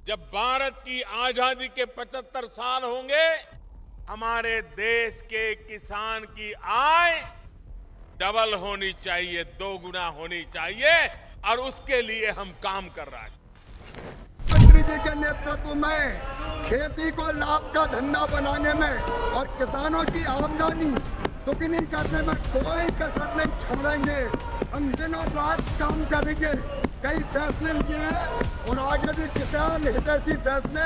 जब भारत की आजादी के 75 साल होंगे, हमारे देश के किसान की आय डबल होनी चाहिए, 2 गुना होनी चाहिए, और उसके लिए हम काम कर रहे हैं। मंत्री जी के नेतृत्व में खेती को लाभ का धंधा बनाने में और किसानों की आमदनी दुगनी करने में कोई कसर नहीं छोड़ेंगे। हम दिनों रात काम करेंगे। कई फैसले लिए हैं और आगे भी किसान हितैषी फैसले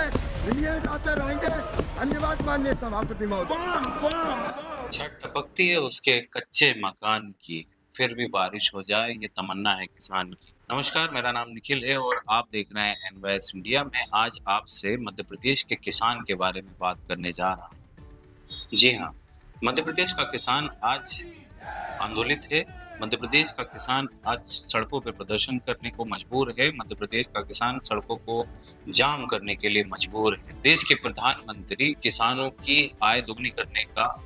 लिए जाते रहेंगे। धन्यवाद माननीय सभापति महोदय। छत टपकती है उसके कच्चे मकान की, फिर भी बारिश हो जाए ये तमन्ना है किसान की। नमस्कार, मेरा नाम निखिल है और आप देख रहे हैं एनवाइस इंडिया। मैं आज आपसे मध्य प्रदेश के किसान के बारे में बात करने जा रहा हूँ। जी हाँ, मध्य प्रदेश का किसान आज आंदोलित है। मध्य प्रदेश का किसान आज सड़कों पर प्रदर्शन करने को मजबूर है। मध्य प्रदेश का किसान सड़कों को जाम करने के लिए मजबूर है। देश के प्रधानमंत्री किसानों की आय दुगनी करने का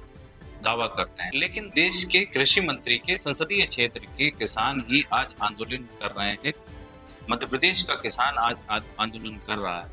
दावा करते हैं, लेकिन देश के कृषि मंत्री के संसदीय क्षेत्र के किसान ही आज आंदोलन कर रहे हैं। मध्य प्रदेश का किसान आज आंदोलन कर रहा है।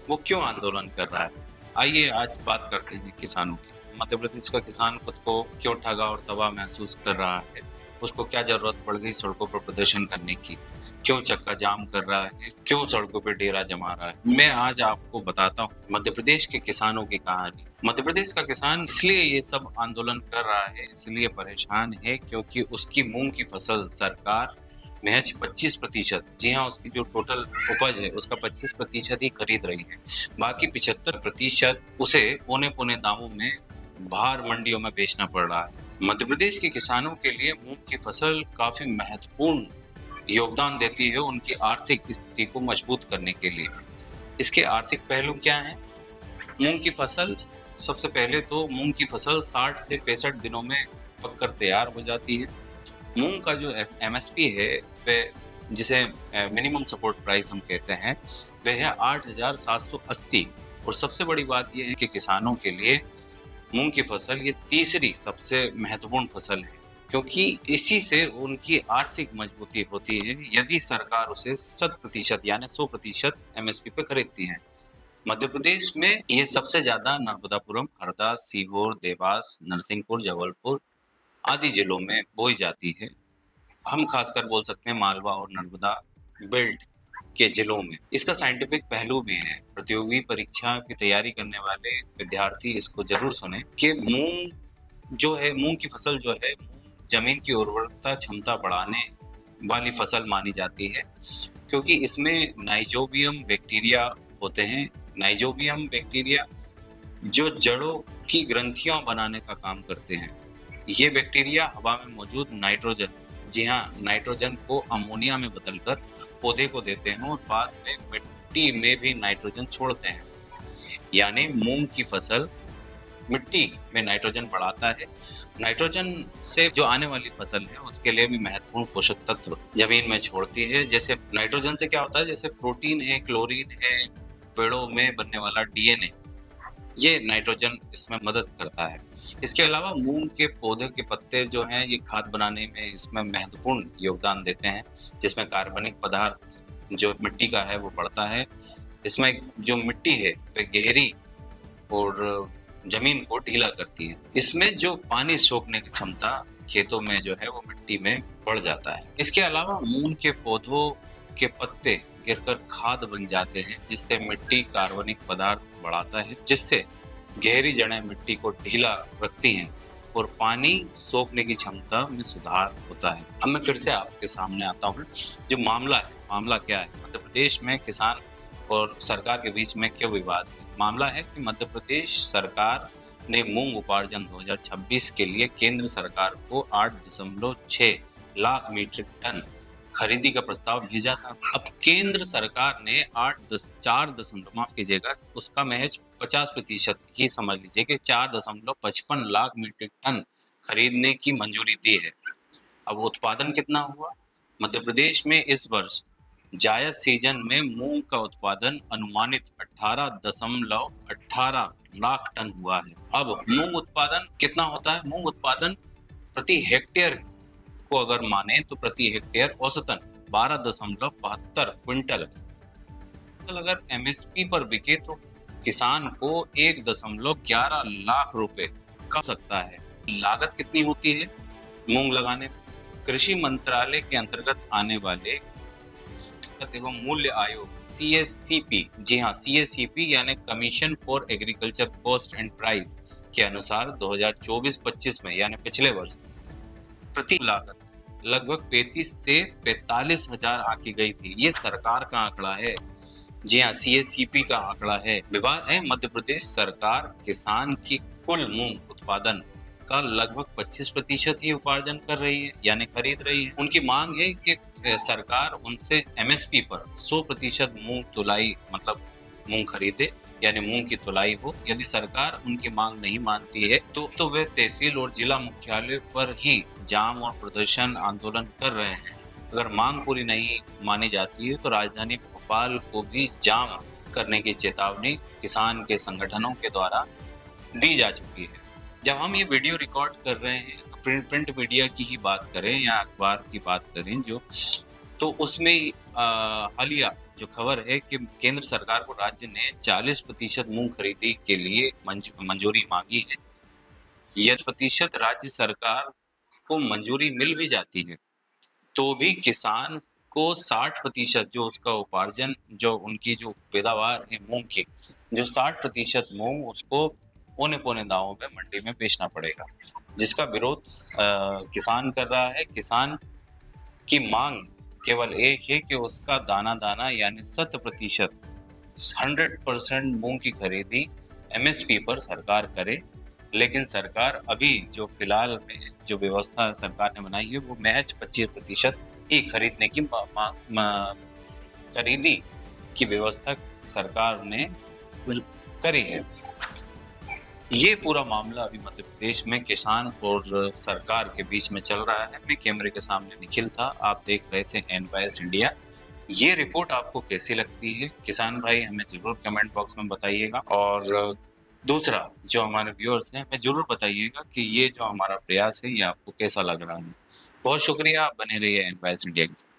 वो क्यों आंदोलन कर रहा है, आइए आज बात करते हैं किसानों की। मध्य प्रदेश का किसान खुद को क्यों ठगा और तबाह महसूस कर रहा है, उसको क्या जरूरत पड़ गई सड़कों पर प्रदर्शन करने की, क्यों चक्का जाम कर रहा है, क्यों सड़कों पर डेरा जमा रहा है, मैं आज आपको बताता हूँ मध्य प्रदेश के किसानों की कहानी। मध्य प्रदेश का किसान इसलिए ये सब आंदोलन कर रहा है, इसलिए परेशान है क्योंकि उसकी मूंग की फसल सरकार महज 25%, जी हाँ, उसकी जो टोटल उपज है उसका 25% ही खरीद रही है। बाकी 75% उसे पौने पौने दामों में बाहर मंडियों में बेचना पड़ रहा है। मध्य प्रदेश के किसानों के लिए मूंग की फसल काफी महत्वपूर्ण योगदान देती है उनकी आर्थिक स्थिति को मजबूत करने के लिए। इसके आर्थिक पहलू क्या हैं? मूंग की फसल, सबसे पहले तो मूंग की फसल 60 से 65 दिनों में पककर तैयार हो जाती है। मूंग का जो एमएसपी है वह, जिसे मिनिमम सपोर्ट प्राइस हम कहते हैं, वह है 8,780। और सबसे बड़ी बात यह है कि किसानों के लिए मूंग की फसल ये तीसरी सबसे महत्वपूर्ण फसल है, क्योंकि इसी से उनकी आर्थिक मजबूती होती है यदि सरकार उसे 100% यानी 100% एमएसपी पे खरीदती है। मध्य प्रदेश में ये सबसे ज्यादा नर्मदापुरम, हरदा, सीहोर, देवास, नरसिंहपुर, जबलपुर आदि जिलों में बोई जाती है। हम खासकर बोल सकते हैं मालवा और नर्मदा बेल्ट के जिलों में। इसका साइंटिफिक पहलू भी है। प्रतियोगी परीक्षा की तैयारी करने वाले विद्यार्थी इसको जरूर सुने कि मूंग जो है, मूंग की फसल जो है, जमीन की उर्वरता क्षमता बढ़ाने वाली फसल मानी जाती है, क्योंकि इसमें नाइजोबियम बैक्टीरिया होते हैं। नाइजोबियम बैक्टीरिया जो जड़ों की ग्रंथियां बनाने का काम करते हैं। ये बैक्टीरिया हवा में मौजूद नाइट्रोजन, जी हाँ, नाइट्रोजन को अमोनिया में बदलकर पौधे को देते हैं और बाद में मिट्टी में भी नाइट्रोजन छोड़ते हैं। यानी मूंग की फसल मिट्टी में नाइट्रोजन बढ़ाता है। नाइट्रोजन से जो आने वाली फसल है उसके लिए भी महत्वपूर्ण पोषक तत्व जमीन में छोड़ती है। जैसे नाइट्रोजन से क्या होता है, जैसे प्रोटीन है, क्लोरीन है, पेड़ों में बनने वाला डीएनए, ये नाइट्रोजन इसमें मदद करता है। इसके अलावा मूंग के पौधे के पत्ते जो हैं ये खाद बनाने में इसमें महत्वपूर्ण योगदान देते हैं, जिसमें कार्बनिक पदार्थ जो मिट्टी का है वो बढ़ता है। इसमें जो मिट्टी है वह गहरी और जमीन को ढीला करती है। इसमें जो पानी सोखने की क्षमता खेतों में जो है वो मिट्टी में बढ़ जाता है। इसके अलावा मूंग के पौधों के पत्ते गिरकर खाद बन जाते हैं, जिससे मिट्टी कार्बनिक पदार्थ बढ़ाता है, जिससे गहरी जड़ें मिट्टी को ढीला रखती हैं और पानी सोखने की क्षमता में सुधार होता है। अब मैं फिर से आपके सामने आता हूँ। जो मामला है, मामला क्या है? मध्य प्रदेश में किसान और सरकार के बीच में क्यों विवाद है? मामला है कि मध्य प्रदेश सरकार ने मूंग उपार्जन 2026 के लिए केंद्र सरकार को 8.6 लाख मीट्रिक टन खरीदी का प्रस्ताव भेजा था। अब केंद्र सरकार ने 4 कीजिएगा, उसका महज 50% ही समझ लीजिए कि 4.55 लाख मीट्रिक टन खरीदने की मंजूरी दी है। अब उत्पादन कितना हुआ? मध्य प्रदेश में इस वर्ष जायद सीजन में मूंग का उत्पादन अनुमानित 18.18 लाख टन हुआ है। अब मूंग उत्पादन कितना होता है? मूंग उत्पादन प्रति हेक्टेयर को अगर माने तो प्रति हेक्टेयर औसतन 12.72 क्विंटल अगर एमएसपी पर बिके तो किसान को 1.11 लाख रुपए कम सकता है। लागत कितनी होती है मूंग लगाने में? कृषि मंत्रालय के अंतर्गत आने वाले एवं मूल्य आयोग सीएससीपी, जी हाँ सीएससीपी यानी commission for agriculture cost and price के अनुसार 2024-25 में यानी पिछले वर्ष प्रति लागत लगभग 35 से 45 हजार आंकी गई थी। ये सरकार का आंकड़ा है, जी हाँ सीएससीपी का आंकड़ा है। विवाद है मध्य प्रदेश सरकार किसान की कुल मूंग उत्पादन का लगभग 25% ही उपार्जन कर रही है यानी खरीद रही है। उनकी मांग है कि सरकार उनसे एमएसपी पर 100% मूंग तुलाई मतलब मूंग खरीदे यानी मूंग की तुलाई हो। यदि सरकार उनकी मांग नहीं मानती है तो वे तहसील और जिला मुख्यालय पर ही जाम और प्रदर्शन आंदोलन कर रहे हैं। अगर मांग पूरी नहीं मानी जाती है तो राजधानी भोपाल को भी जाम करने की चेतावनी किसान के संगठनों के द्वारा दी जा चुकी है। जब हम ये वीडियो रिकॉर्ड कर रहे हैं प्रिंट मीडिया की ही बात करें या अखबार की बात करें जो, तो उसमें हालिया जो खबर है कि केंद्र सरकार को राज्य ने 40% मूंग खरीदी के लिए मंजूरी मांगी है। यदि प्रतिशत राज्य सरकार को मंजूरी मिल भी जाती है तो भी किसान को 60% जो उसका उपार्जन जो उनकी जो पैदावार है मूंग की, जो 60% मूंग उसको पौने पौने दामों पे मंडी में बेचना पड़ेगा, जिसका विरोध किसान कर रहा है। किसान की मांग केवल एक है कि उसका दाना दाना यानी 100% मूंग की खरीदी एमएसपी पर सरकार करे। लेकिन सरकार अभी जो फिलहाल में जो व्यवस्था सरकार ने बनाई है वो महज 25% ही खरीदने की खरीदी की व्यवस्था सरकार ने करी है। ये पूरा मामला अभी मध्य प्रदेश में किसान और सरकार के बीच में चल रहा है। मैं कैमरे के सामने निखिल था, आप देख रहे थे एनवाइस इंडिया। ये रिपोर्ट आपको कैसी लगती है किसान भाई हमें जरूर कमेंट बॉक्स में बताइएगा, और दूसरा जो हमारे व्यूअर्स हैं हमें जरूर बताइएगा कि ये जो हमारा प्रयास है ये आपको कैसा लग रहा है। बहुत शुक्रिया, आप बने रहिए एनवाइस इंडिया के साथ।